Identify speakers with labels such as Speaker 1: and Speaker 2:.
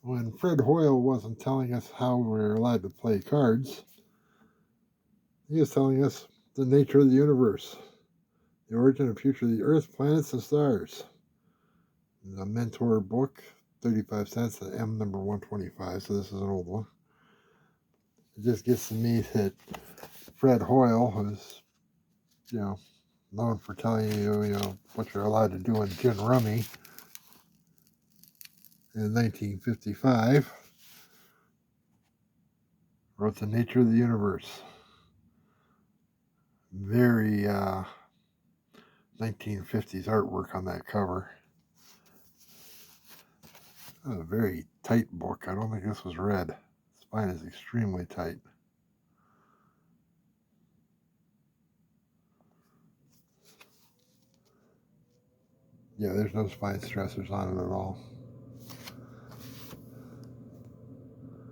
Speaker 1: when Fred Hoyle wasn't telling us how we were allowed to play cards, he was telling us the nature of the universe, the origin and future of the Earth, planets, and stars. The Mentor book, 35 cents, the M number 125, so this is an old one. It just gets to me that Fred Hoyle, who's, known for telling you, what you're allowed to do in gin rummy in 1955, wrote The Nature of the Universe. Very 1950s artwork on that cover. A very tight book. I don't think this was read. The spine is extremely tight. Yeah, there's no spine stressors on it at all.